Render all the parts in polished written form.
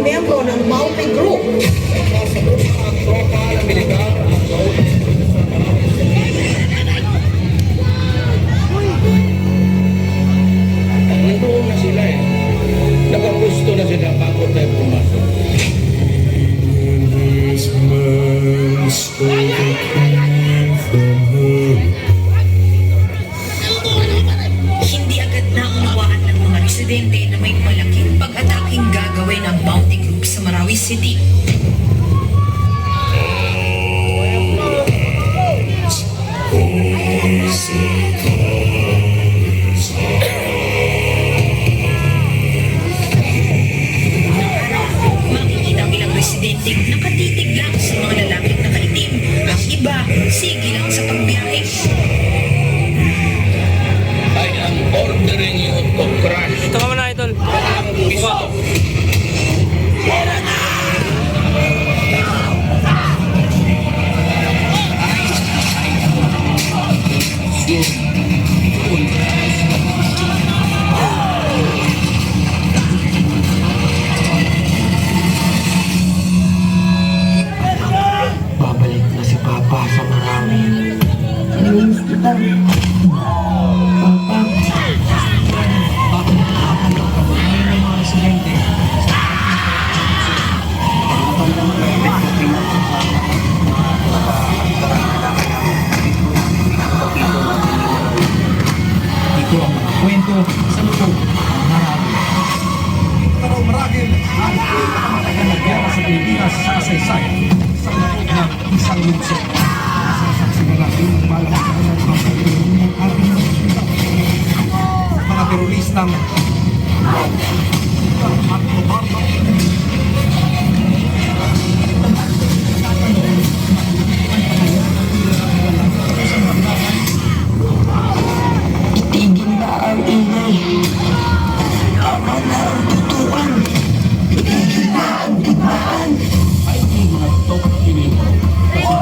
isang miyembro ng Maute Group. Ang tropa ng militar ang nandoon na sila eh. Nakapusto na sila bago tayo pumasok. Hindi agad naunawaan ng mga residente na may malaking pag-ataking gagawin ng Maute Group sa Marawi City. Makikita ang ilang residente nakatitig lang sa mga lalaking nakaitim. Ang iba, sige lang sa pagbiyahe. I am ordering you to crash. Ito ka muna, idol. Ang piso. Babalik na si Papa sa Marawi. Namiss kita. Papa. Ito ang mga kwento sa loob ng Marawi. Pero marahil ang pinakamatagal na gera sa Pilipinas sa kasaysayan sa loob ng isang lungsod. Sasaksi marahil ang balang sa kanyang mga pagkaroon ng ating mga teroristang Itigil na ang ingay. Tama na ang tutukan. Itigil na ang digmaan. ay hindi na ito pinito. Kasi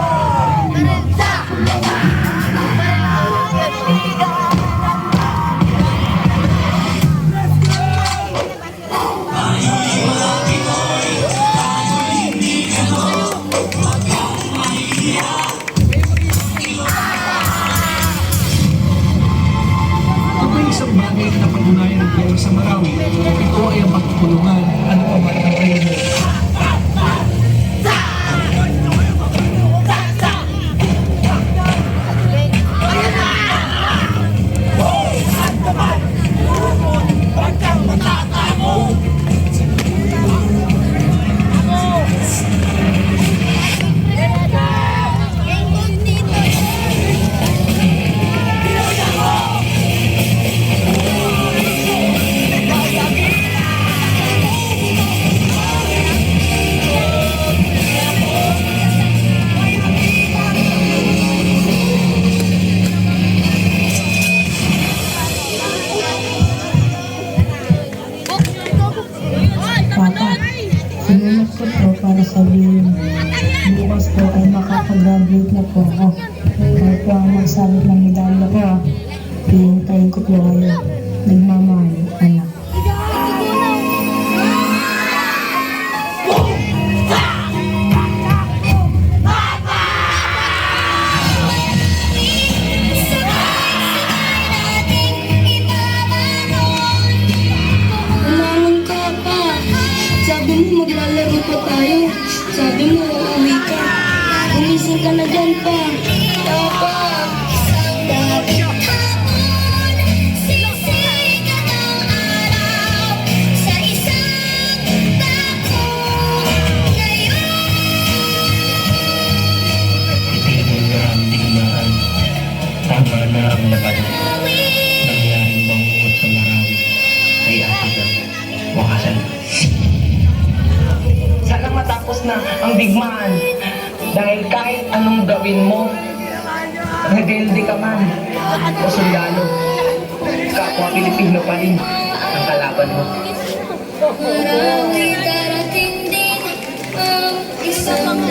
Ang may isang bagay na patunayan ng gera sa Marawi, ito ay ang pagtutulungan ano pa man ang kayo. Papa, sinunod ko po para sabihin, bukas po ay makapag-graduate na po ako. Kayo po ang magsabit ng medalya ko. Hihintayin ko po kayo. Nagmamahal, anak. Umangon ka pa. Sabi mo maglalaro pa tayo. Sabi mo uuwi ka. Gumising ka na dyan pa. Papa. Itigil na ang digmaan. Tama na ang laban. Nangyaring bangungot sa Marawi ay ating ang wakasan. Sana matapos na ang digmaan dahil kahit anong gawin mo, rebelde ka man o sundalo, kapwa Pilipino pa rin ang kalaban mo. Marami darating din ang isang